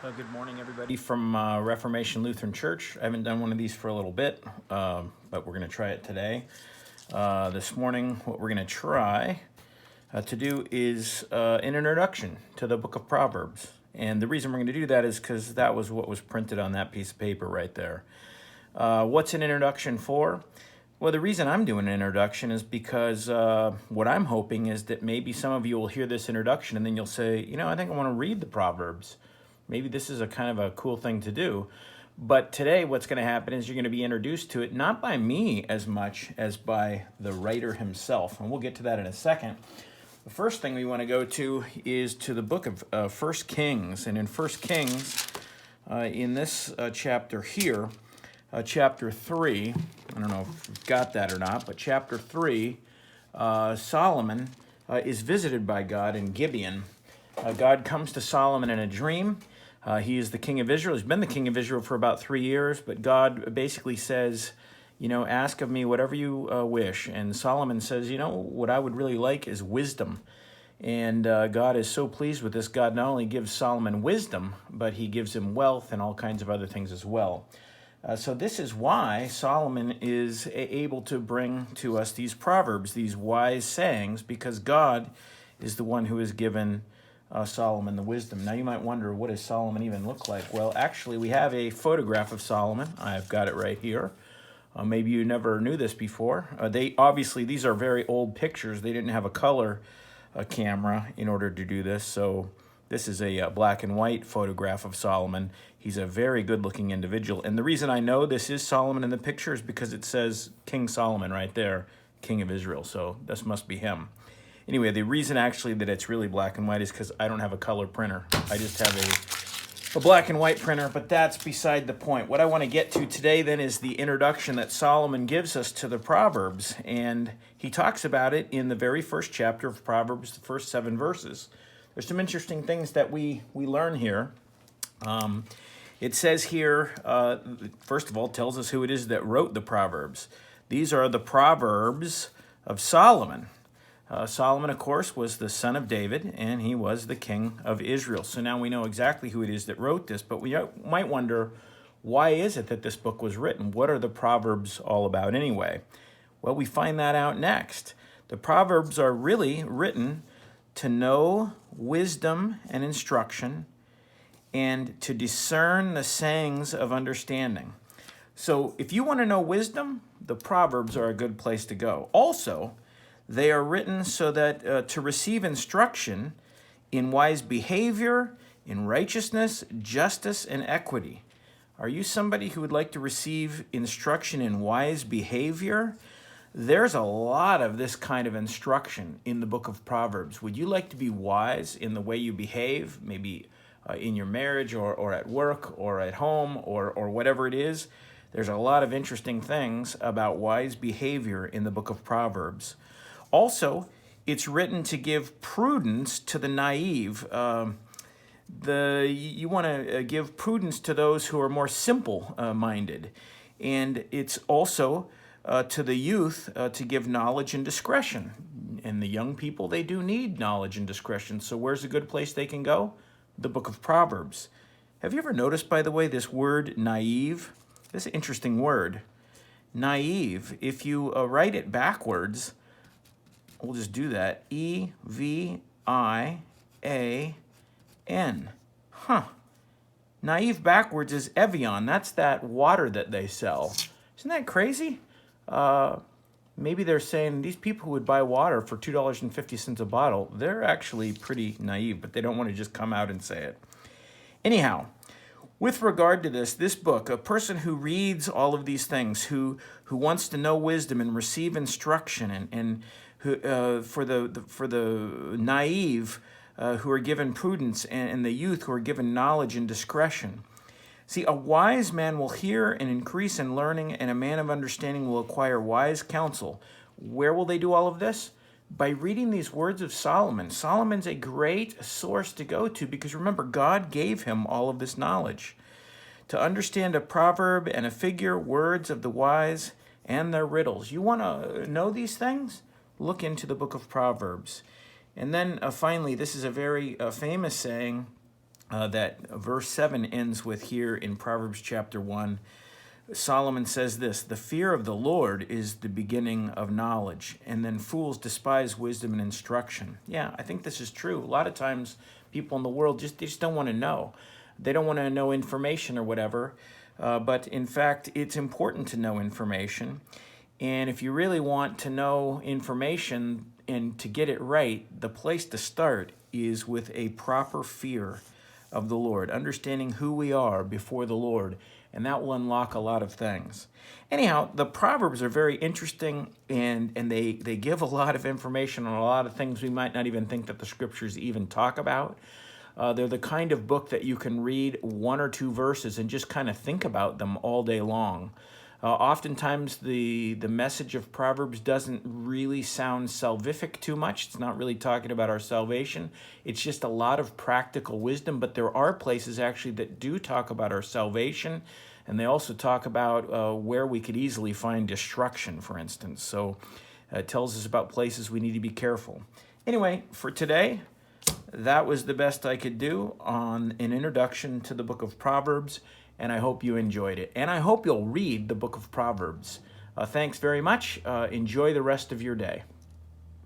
Good morning, everybody from Reformation Lutheran Church. I haven't done one of these for a little bit, but we're going to try it today. This morning, what we're going to try to do is an introduction to the book of Proverbs. And the reason we're going to do that is because that was what was printed on that piece of paper right there. What's an introduction for? Well, the reason I'm doing an introduction is because what I'm hoping is that maybe some of you will hear this introduction and then you'll say, I think I want to read the Proverbs. Maybe this is a kind of a cool thing to do. But today what's going to happen is you're going to be introduced to it, not by me as much as by the writer himself. And we'll get to that in a second. The first thing we want to go to is to the book of 1 Kings. And in 1 Kings, in this chapter here, chapter 3, I don't know if you've got that or not, but chapter 3, Solomon is visited by God in Gibeon. God comes to Solomon in a dream. He is the king of Israel. He's been the king of Israel for about 3 years, but God basically says, ask of me whatever you wish. And Solomon says, what I would really like is wisdom. And God is so pleased with this. God not only gives Solomon wisdom, but he gives him wealth and all kinds of other things as well. So this is why Solomon is able to bring to us these proverbs, these wise sayings, because God is the one who has given Solomon the wisdom. Now you might wonder, what does Solomon even look like? Well, actually, we have a photograph of Solomon. I've got it right here. Maybe you never knew this before. These are very old pictures. They didn't have a color camera in order to do this, so this is a black and white photograph of Solomon. He's a very good-looking individual, and the reason I know this is Solomon in the picture is because it says King Solomon right there, King of Israel, so this must be him. Anyway, the reason actually that it's really black and white is because I don't have a color printer. I just have a black and white printer, but that's beside the point. What I want to get to today then is the introduction that Solomon gives us to the Proverbs, and he talks about it in the very first chapter of Proverbs, the first 7 verses. There's some interesting things that we learn here. It says here, first of all, tells us who it is that wrote the Proverbs. These are the Proverbs of Solomon. Solomon, of course, was the son of David, and he was the king of Israel. So now we know exactly who it is that wrote this, but we might wonder, why is it that this book was written? What are the Proverbs all about anyway? Well, we find that out next. The Proverbs are really written to know wisdom and instruction and to discern the sayings of understanding. So if you want to know wisdom, the Proverbs are a good place to go. Also, they are written so that to receive instruction in wise behavior, in righteousness, justice, and equity. Are you somebody who would like to receive instruction in wise behavior? There's a lot of this kind of instruction in the book of Proverbs. Would you like to be wise in the way you behave, maybe in your marriage or at work or at home or whatever it is? There's a lot of interesting things about wise behavior in the book of Proverbs. Also, it's written to give prudence to the naive. You want to give prudence to those who are more simple-minded. And it's also to the youth to give knowledge and discretion. And the young people, they do need knowledge and discretion. So where's a good place they can go? The book of Proverbs. Have you ever noticed, by the way, this word naive? This is an interesting word. Naive, if you write it backwards, we'll just do that. E-V-I-A-N. Naive backwards is Evian. That's that water that they sell. Isn't that crazy? Maybe they're saying these people who would buy water for $2.50 a bottle, they're actually pretty naive, but they don't want to just come out and say it. Anyhow, with regard to this book, a person who reads all of these things, who wants to know wisdom and receive instruction, and who, for the naive who are given prudence, and the youth who are given knowledge and discretion. See, a wise man will hear and increase in learning, and a man of understanding will acquire wise counsel. Where will they do all of this? By reading these words of Solomon. Solomon's a great source to go to because remember, God gave him all of this knowledge. To understand a proverb and a figure, words of the wise and their riddles. You want to know these things? Look into the book of Proverbs. And then finally, this is a very famous saying that verse 7 ends with here in Proverbs chapter 1. Solomon says this: the fear of the Lord is the beginning of knowledge, and then fools despise wisdom and instruction. Yeah, I think this is true. A lot of times people in the world just don't want to know. They don't want to know information or whatever, but in fact, it's important to know information. And if you really want to know information and to get it right, the place to start is with a proper fear of the Lord, understanding who we are before the Lord, and that will unlock a lot of things. Anyhow, the Proverbs are very interesting, and they give a lot of information on a lot of things we might not even think that the Scriptures even talk about. They're the kind of book that you can read one or two verses and just kind of think about them all day long. Oftentimes, the message of Proverbs doesn't really sound salvific too much. It's not really talking about our salvation. It's just a lot of practical wisdom, but there are places actually that do talk about our salvation, and they also talk about where we could easily find destruction, for instance. So it tells us about places we need to be careful. Anyway, for today, that was the best I could do on an introduction to the book of Proverbs, and I hope you enjoyed it. And I hope you'll read the book of Proverbs. Thanks very much. Enjoy the rest of your day.